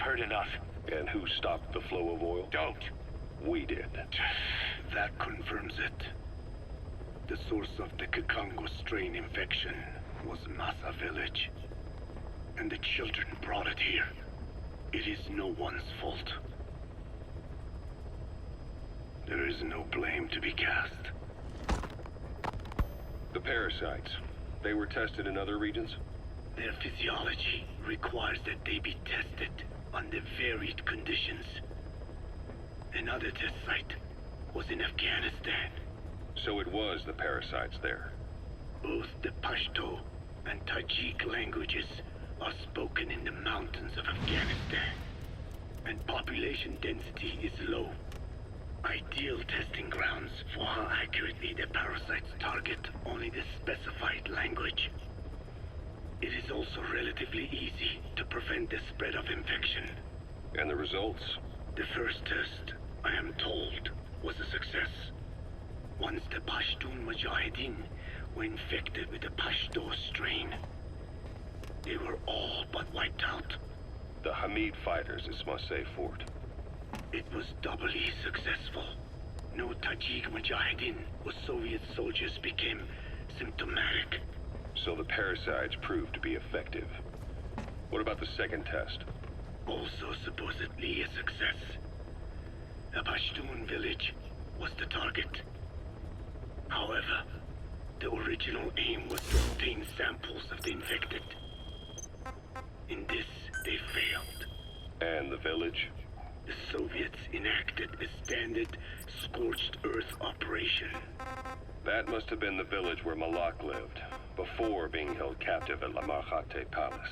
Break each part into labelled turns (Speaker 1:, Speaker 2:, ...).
Speaker 1: heard enough.
Speaker 2: And who stopped the flow of oil?
Speaker 1: Don't.
Speaker 2: We did.
Speaker 3: That confirms it. The source of the Kikongo strain infection was Masa Village. And the children brought it here. It is no one's fault. There is no blame to be cast.
Speaker 2: The parasites. They were tested in other regions?
Speaker 3: Their physiology requires that they be tested under varied conditions. Another test site was in Afghanistan.
Speaker 2: So it was the parasites there.
Speaker 3: Both the Pashto and Tajik languages are spoken in the mountains of Afghanistan, and population density is low. Ideal testing grounds for how accurately the parasites target only the specified language. It is also relatively easy to prevent the spread of infection.
Speaker 2: And the results?
Speaker 3: The first test, I am told, was a success. Once the Pashtun Mujahideen were infected with the Pashto strain, they were all but wiped out.
Speaker 2: The Hamid fighters at Smasei Fort.
Speaker 3: It was doubly successful. No Tajik Mujahideen or Soviet soldiers became symptomatic.
Speaker 2: So the parasites proved to be effective. What about the second test?
Speaker 3: Also supposedly a success. A Pashtun village was the target. However, the original aim was to obtain samples of the infected. In this, they failed.
Speaker 2: And the village?
Speaker 3: The Soviets enacted a standard scorched earth operation.
Speaker 2: That must have been the village where Malak lived, before being held captive at La Marjate Palace.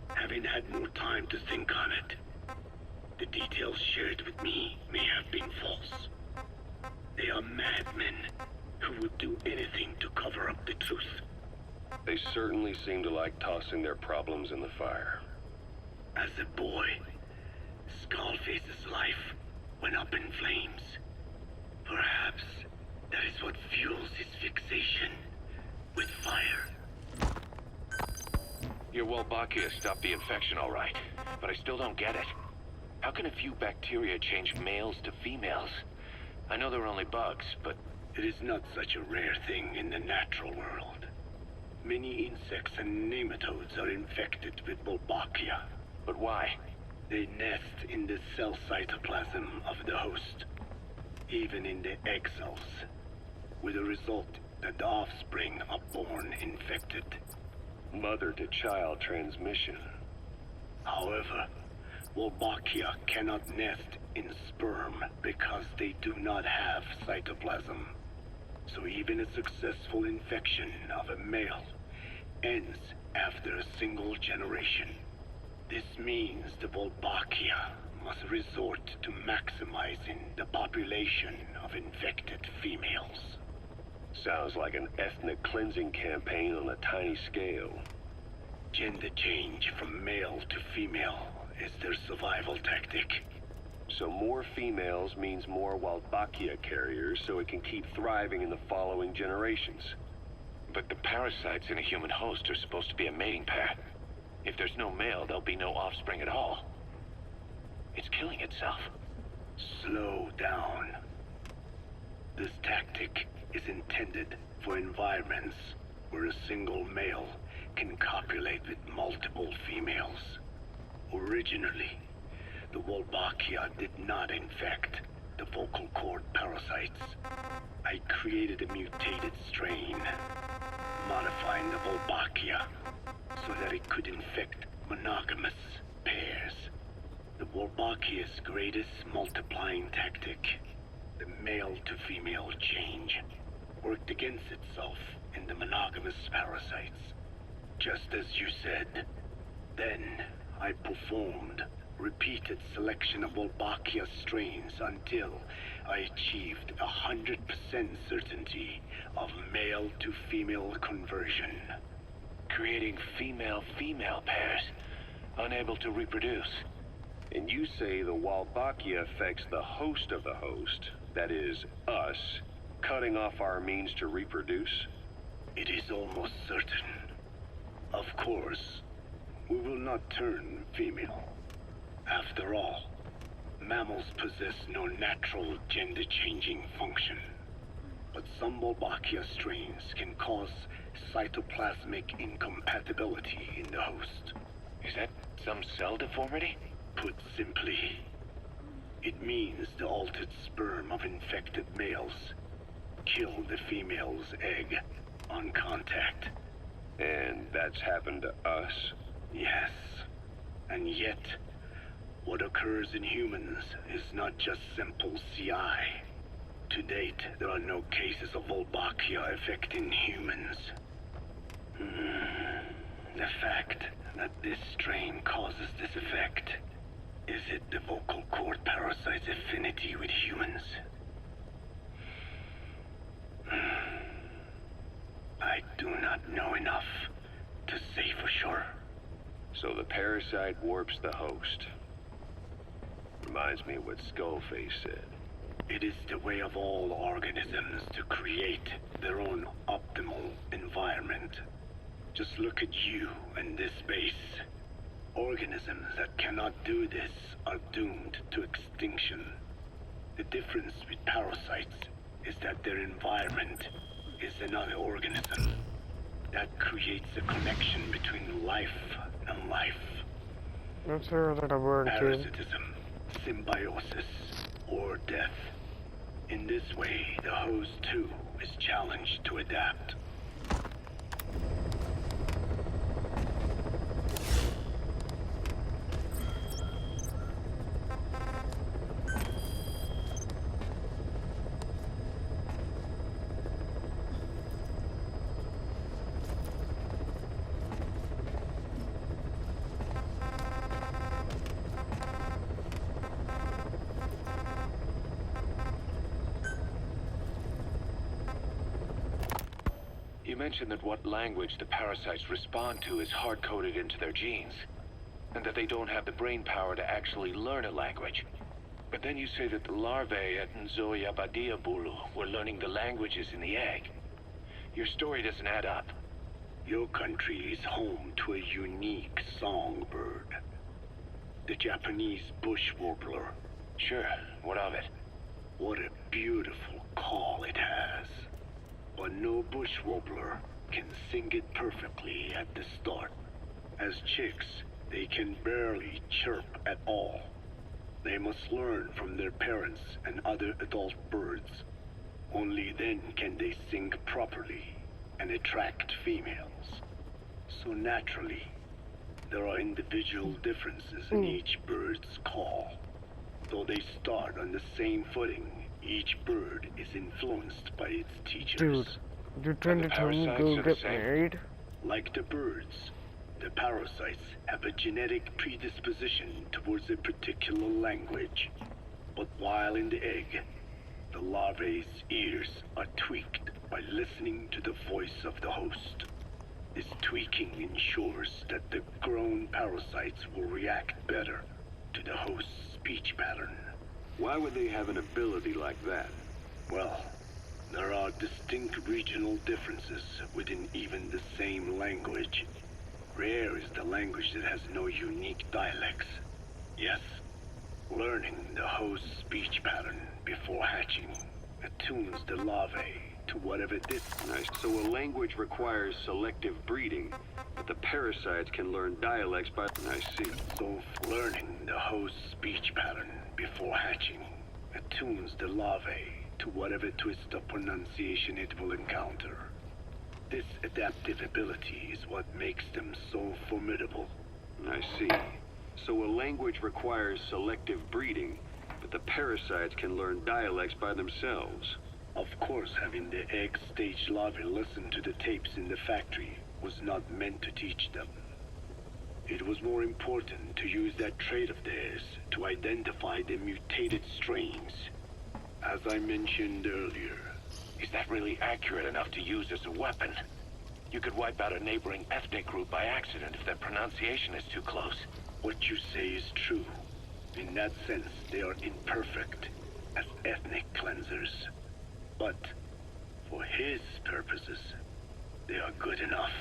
Speaker 3: Having had more time to think on it, the details shared with me may have been false. They are madmen who would do anything to cover up the truth.
Speaker 2: They certainly seem to like tossing their problems in the fire.
Speaker 3: As a boy, Skullface's life went up in flames. Perhaps that is what fuels his fixation with fire.
Speaker 1: Your Wolbachia stopped the infection all right, but I still don't get it. How can a few bacteria change males to females? I know they're only bugs, but...
Speaker 3: It is not such a rare thing in the natural world. Many insects and nematodes are infected with Wolbachia.
Speaker 1: But why?
Speaker 3: They nest in the cell cytoplasm of the host, even in the egg cells, with the result that the offspring are born infected.
Speaker 2: Mother-to-child transmission.
Speaker 3: However, Wolbachia cannot nest in sperm because they do not have cytoplasm. So even a successful infection of a male ends after a single generation. This means the Wolbachia must resort to maximizing the population of infected females.
Speaker 2: Sounds like an ethnic cleansing campaign on a tiny scale.
Speaker 3: Gender change from male to female is their survival tactic.
Speaker 2: So more females means more Wolbachia carriers, so it can keep thriving in the following generations.
Speaker 1: But the parasites in a human host are supposed to be a mating pair. If there's no male, there'll be no offspring at all. It's killing itself.
Speaker 3: Slow down. This tactic is intended for environments where a single male can copulate with multiple females. Originally, the Wolbachia did not infect the vocal cord parasites. I created a mutated strain, modifying the Wolbachia so that it could infect monogamous pairs. The Wolbachia's greatest multiplying tactic, the male-to-female change, worked against itself in the monogamous parasites. Just as you said. Then, I performed repeated selection of Wolbachia strains until I achieved 100% certainty of male-to-female conversion.
Speaker 1: Creating female-female pairs, unable to reproduce.
Speaker 2: And you say the Wolbachia affects the host of the host, that is, us, cutting off our means to reproduce?
Speaker 3: It is almost certain. Of course, we will not turn female. After all, mammals possess no natural gender-changing function. But some Wolbachia strains can cause cytoplasmic incompatibility in the host.
Speaker 1: Is that some cell deformity?
Speaker 3: Put simply, it means the altered sperm of infected males kill the female's egg on contact.
Speaker 2: And that's happened to us?
Speaker 3: Yes. And yet, what occurs in humans is not just simple CI. To date, there are no cases of Wolbachia affecting humans. The fact that this strain causes this effect, is it the vocal cord parasite's affinity with humans? I do not know enough to say for sure.
Speaker 2: So the parasite warps the host. Reminds me of what Skullface said.
Speaker 3: It is the way of all organisms to create their own optimal environment. Just look at you and this base. Organisms that cannot do this are doomed to extinction. The difference with parasites is that their environment is another organism. That creates a connection between life and life.
Speaker 4: Let's hear that a word, kid.
Speaker 3: Parasitism, symbiosis, or death. In this way, the host too is challenged to adapt.
Speaker 1: You mentioned that what language the parasites respond to is hard-coded into their genes, and that they don't have the brain power to actually learn a language. But then you say that the larvae at Nzoya Bulu were learning the languages in the egg. Your story doesn't add up.
Speaker 3: Your country is home to a unique songbird. The Japanese bush warbler.
Speaker 1: Sure, what of it?
Speaker 3: What a beautiful call it has. But no bush warbler can sing it perfectly at the start. As chicks, they can barely chirp at all. They must learn from their parents and other adult birds. Only then can they sing properly and attract females. So naturally, there are individual differences in each bird's call. Though they start on the same footing, each bird is influenced by its teachers.
Speaker 4: Dude, you trying to tell me go get married?
Speaker 3: Like the birds, the parasites have a genetic predisposition towards a particular language. But while in the egg, the larvae's ears are tweaked by listening to the voice of the host. This tweaking ensures that the grown parasites will react better to the host's speech pattern.
Speaker 2: Why would they have an ability like that?
Speaker 3: Well, there are distinct regional differences within even the same language. Rare is the language that has no unique dialects. Yes, learning the host's speech pattern before hatching attunes the larvae to whatever this...
Speaker 2: Nice. So a language requires selective breeding, but the parasites can learn dialects by... I see.
Speaker 3: So learning the host's speech pattern before hatching attunes the larvae to whatever twist of pronunciation it will encounter. This adaptive ability is what makes them so formidable.
Speaker 2: I see. So a language requires selective breeding, but the parasites can learn dialects by themselves.
Speaker 3: Of course, having the egg-stage larvae listen to the tapes in the factory was not meant to teach them. It was more important to use that trait of theirs to identify the mutated strains. As I mentioned earlier.
Speaker 1: Is that really accurate enough to use as a weapon? You could wipe out a neighboring ethnic group by accident if their pronunciation is too close.
Speaker 3: What you say is true. In that sense, they are imperfect as ethnic cleansers. But for his purposes, they are good enough.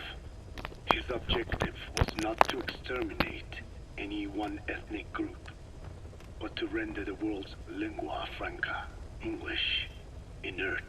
Speaker 3: His objective was not to exterminate any one ethnic group, but to render the world's lingua franca, English, inert.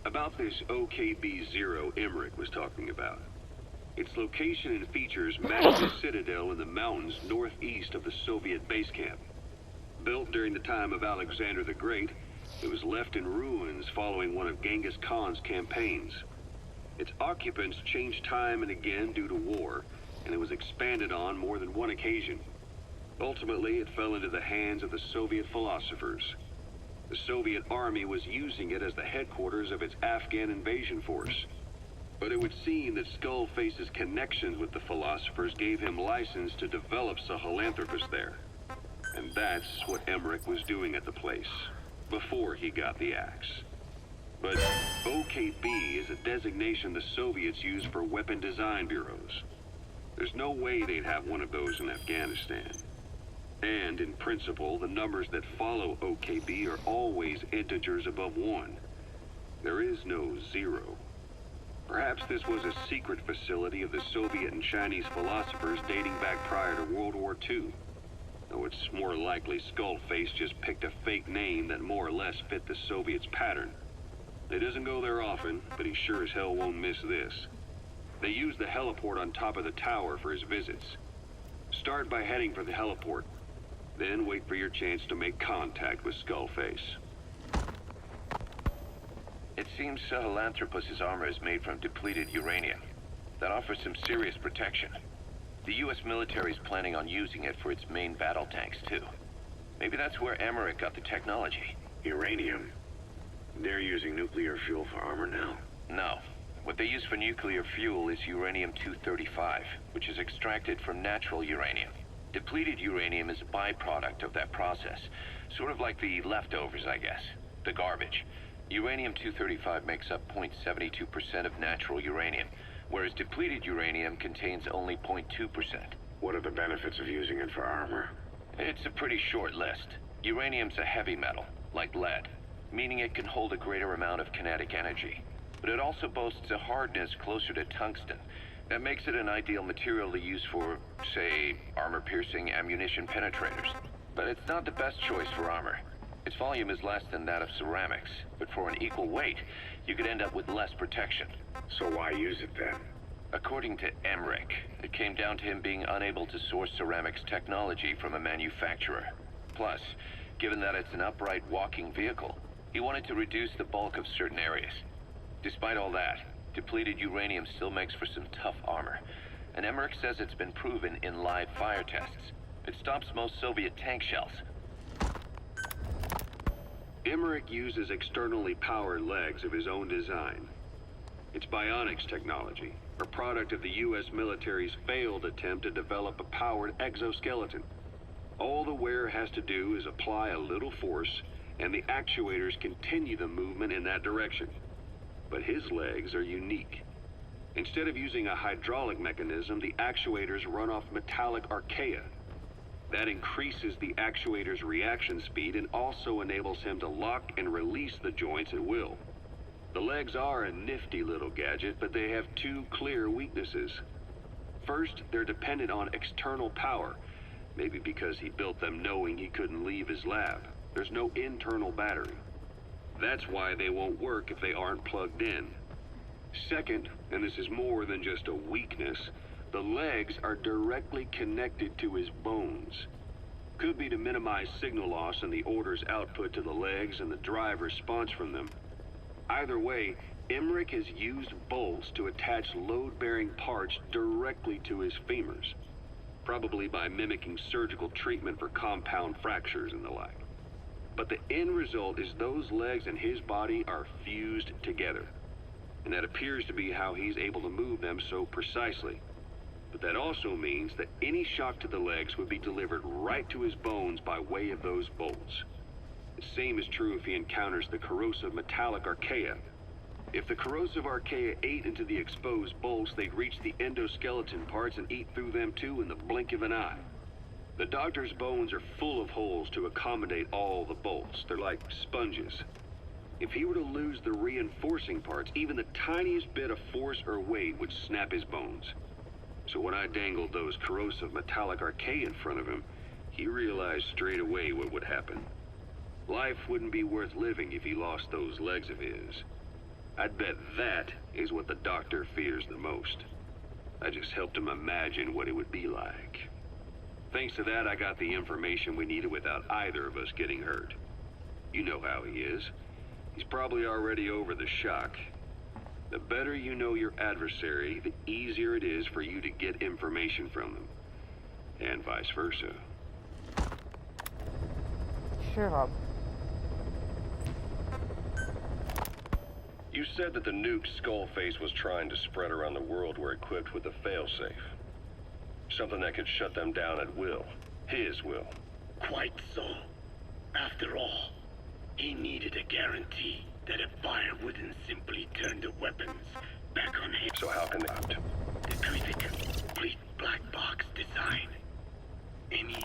Speaker 2: About this OKB-0 Emmerich was talking about. Its location and features match the citadel in the mountains northeast of the Soviet base camp. Built during the time of Alexander the Great, it was left in ruins following one of Genghis Khan's campaigns. Its occupants changed time and again due to war, and it was expanded on more than one occasion. Ultimately, it fell into the hands of the Soviet philosophers. The Soviet army was using it as the headquarters of its Afghan invasion force. But it would seem that Skullface's connections with the philosophers gave him license to develop Sahelanthropus there. And that's what Emmerich was doing at the place, before he got the axe. But OKB is a designation the Soviets use for weapon design bureaus. There's no way they'd have one of those in Afghanistan. And, in principle, the numbers that follow OKB are always integers above 1. There is no 0. Perhaps this was a secret facility of the Soviet and Chinese philosophers dating back prior to World War II. Though it's more likely Skullface just picked a fake name that more or less fit the Soviets' pattern. He doesn't go there often, but he sure as hell won't miss this. They use the heliport on top of the tower for his visits. Start by heading for the heliport. Then wait for your chance to make contact with Skullface.
Speaker 1: It seems Sahelanthropus's armor is made from depleted uranium. That offers some serious protection. The U.S. military is planning on using it for its main battle tanks, too. Maybe that's where Emmerich got the technology.
Speaker 3: Uranium? They're using nuclear fuel for armor now?
Speaker 1: No. What they use for nuclear fuel is uranium-235, which is extracted from natural uranium. Depleted uranium is a byproduct of that process. Sort of like the leftovers, I guess. The garbage. Uranium-235 makes up 0.72% of natural uranium, whereas depleted uranium contains only 0.2%.
Speaker 3: What are the benefits of using it for armor?
Speaker 1: It's a pretty short list. Uranium's a heavy metal, like lead, meaning it can hold a greater amount of kinetic energy. But it also boasts a hardness closer to tungsten. That makes it an ideal material to use for, say, armor-piercing ammunition penetrators. But it's not the best choice for armor. Its volume is less than that of ceramics, but for an equal weight, you could end up with less protection.
Speaker 3: So why use it then?
Speaker 1: According to Emmerich, it came down to him being unable to source ceramics technology from a manufacturer. Plus, given that it's an upright walking vehicle, he wanted to reduce the bulk of certain areas. Despite all that, depleted uranium still makes for some tough armor, and Emmerich says it's been proven in live fire tests. It stops most Soviet tank shells.
Speaker 2: Emmerich uses externally powered legs of his own design. It's bionics technology, a product of the U.S. military's failed attempt to develop a powered exoskeleton. All the wearer has to do is apply a little force, and the actuators continue the movement in that direction. But his legs are unique. Instead of using a hydraulic mechanism, the actuators run off metallic archaea. That increases the actuator's reaction speed and also enables him to lock and release the joints at will. The legs are a nifty little gadget, but they have two clear weaknesses. First, they're dependent on external power, maybe because he built them knowing he couldn't leave his lab. There's no internal battery. That's why they won't work if they aren't plugged in. Second, and this is more than just a weakness, the legs are directly connected to his bones. Could be to minimize signal loss and the order's output to the legs and the drive response from them. Either way, Emmerich has used bolts to attach load-bearing parts directly to his femurs, probably by mimicking surgical treatment for compound fractures and the like. But the end result is those legs and his body are fused together, and that appears to be how he's able to move them so precisely. But that also means that any shock to the legs would be delivered right to his bones by way of those bolts. The same is true if he encounters the corrosive metallic archaea. If the corrosive archaea ate into the exposed bolts, they'd reach the endoskeleton parts and eat through them too in the blink of an eye. The doctor's bones are full of holes to accommodate all the bolts. They're like sponges. If he were to lose the reinforcing parts, even the tiniest bit of force or weight would snap his bones. So when I dangled those corrosive metallic archaea in front of him, he realized straight away what would happen. Life wouldn't be worth living if he lost those legs of his. I'd bet that is what the doctor fears the most. I just helped him imagine what it would be like. Thanks to that, I got the information we needed without either of us getting hurt. You know how he is. He's probably already over the shock. The better you know your adversary, the easier it is for you to get information from them. And vice versa.
Speaker 4: Shut up.
Speaker 5: You said that the nuke Skullface was trying to spread around the world were equipped with a failsafe. Something that could shut them down at will. His will.
Speaker 3: Quite so. After all, he needed a guarantee that a fire wouldn't simply turn the weapons back on him.
Speaker 5: So how can they opt?
Speaker 3: The terrific, complete black box design. Any...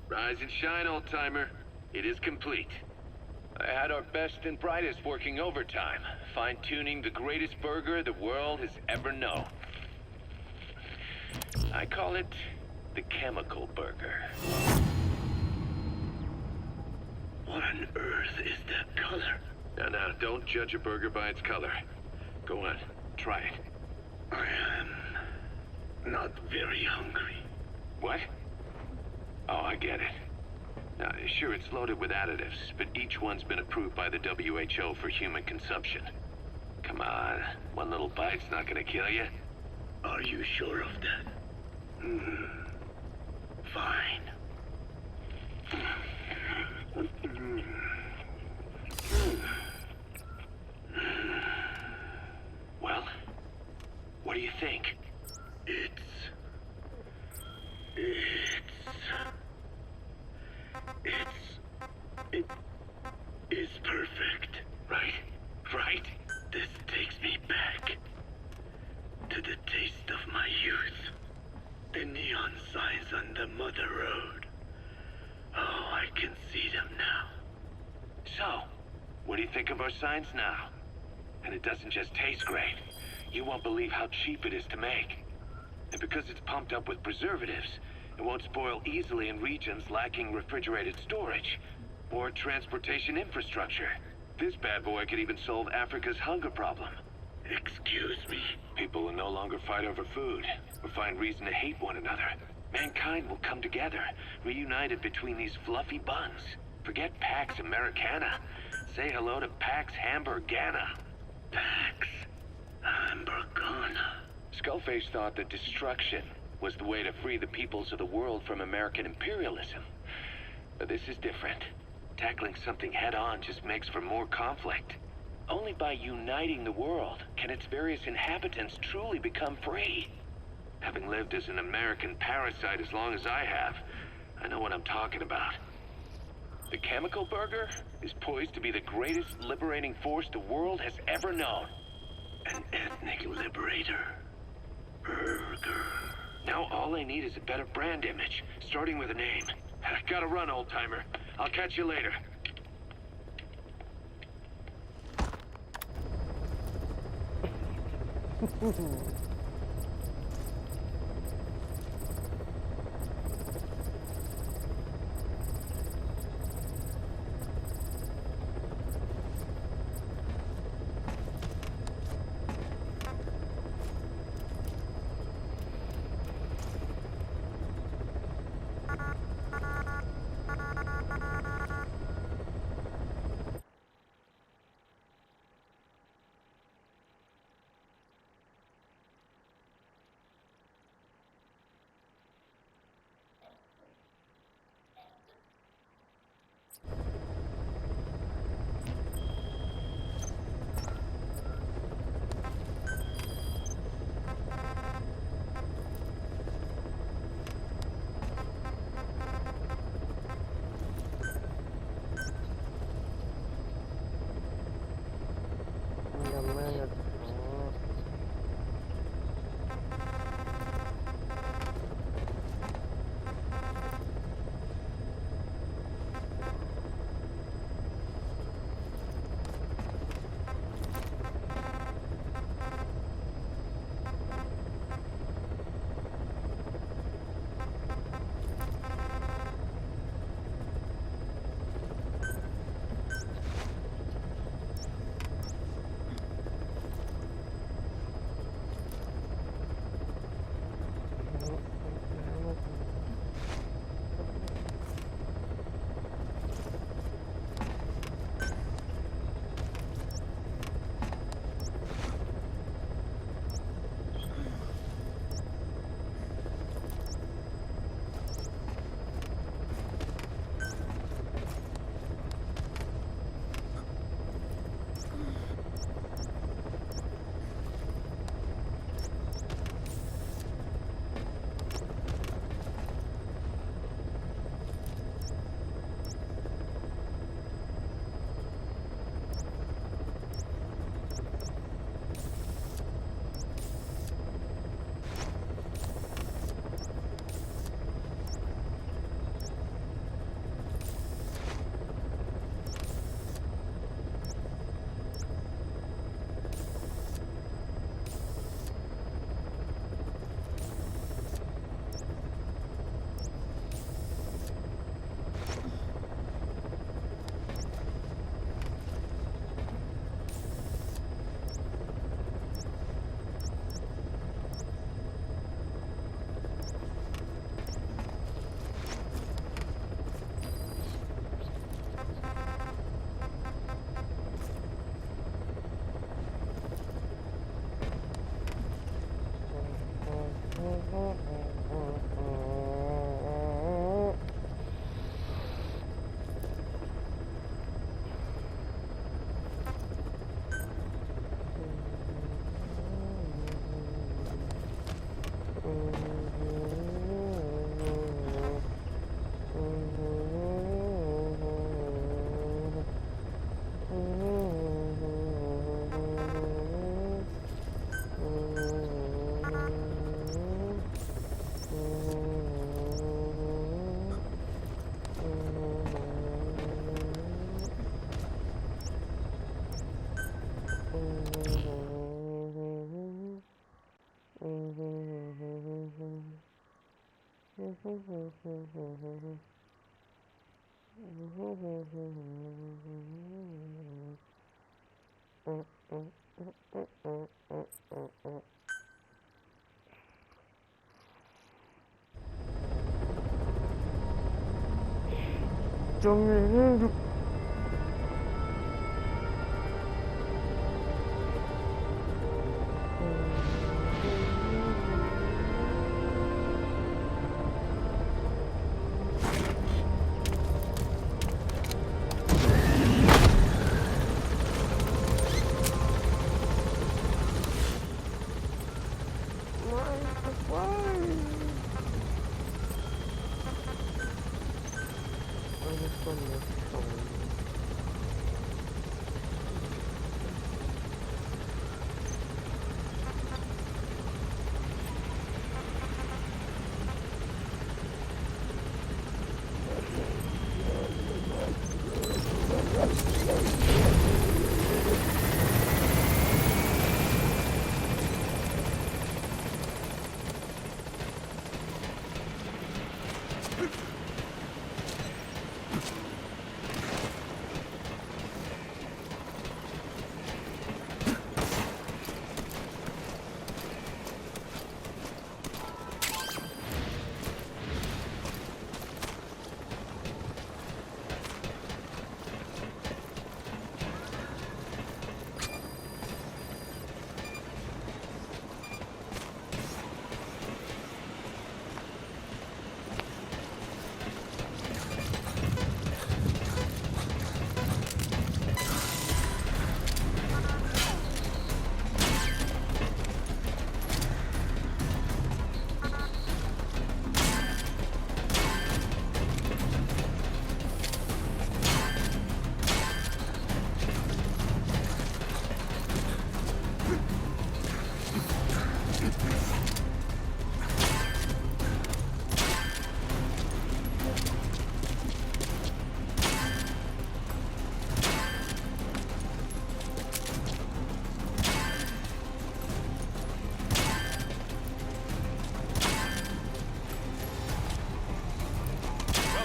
Speaker 1: Rise and shine, old-timer. It is complete. I had our best and brightest working overtime, fine-tuning the greatest burger the world has ever known. I call it the chemical burger.
Speaker 3: What on earth is that color?
Speaker 1: Now, don't judge a burger by its color. Go on, try it.
Speaker 3: I am not very hungry.
Speaker 1: What? Oh, I get it. Now, sure, it's loaded with additives, but each one's been approved by the WHO for human consumption. Come on, one little bite's not gonna kill you.
Speaker 3: Are you sure of that? Fine.
Speaker 1: Well, what do you think?
Speaker 3: It is perfect.
Speaker 1: Right?
Speaker 3: This takes me back to the taste of my youth. The neon signs on the Mother Road. Oh, I can see them now.
Speaker 1: So, what do you think of our signs now? And it doesn't just taste great. You won't believe how cheap it is to make. And because it's pumped up with preservatives, it won't spoil easily in regions lacking refrigerated storage or transportation infrastructure. This bad boy could even solve Africa's hunger problem.
Speaker 3: Excuse me?
Speaker 1: People will no longer fight over food or find reason to hate one another. Mankind will come together, reunited between these fluffy buns. Forget Pax Americana. Say hello to Pax Hamburgana.
Speaker 3: Pax Hamburgana.
Speaker 1: Skullface thought that destruction was the way to free the peoples of the world from American imperialism. But this is different. Tackling something head-on just makes for more conflict. Only by uniting the world can its various inhabitants truly become free. Having lived as an American parasite as long as I have, I know what I'm talking about. The Chemical Burger is poised to be the greatest liberating force the world has ever known.
Speaker 3: An ethnic liberator. Burger.
Speaker 1: Now all I need is a better brand image, starting with a name. I gotta run, old-timer. I'll catch you later.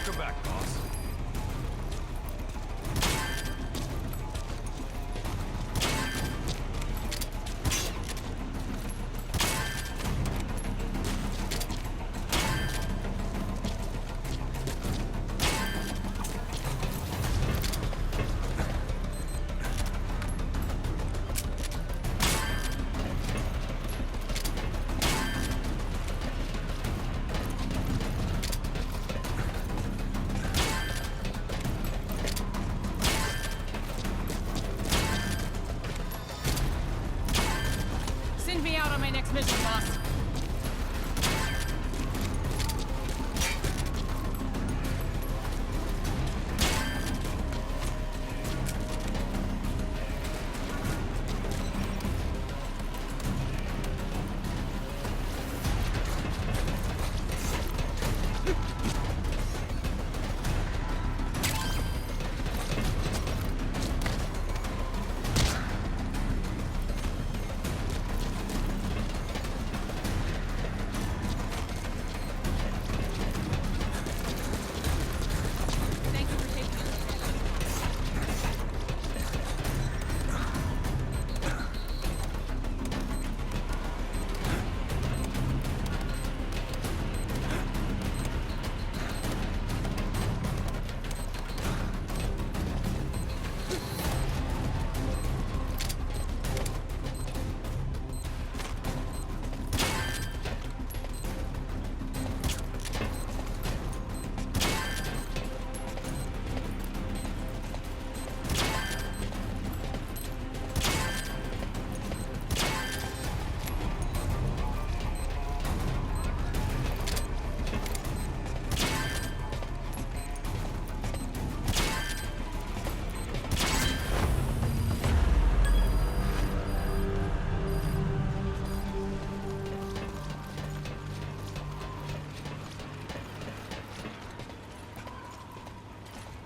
Speaker 6: Welcome back, boss.
Speaker 7: Send me out on my next mission, boss.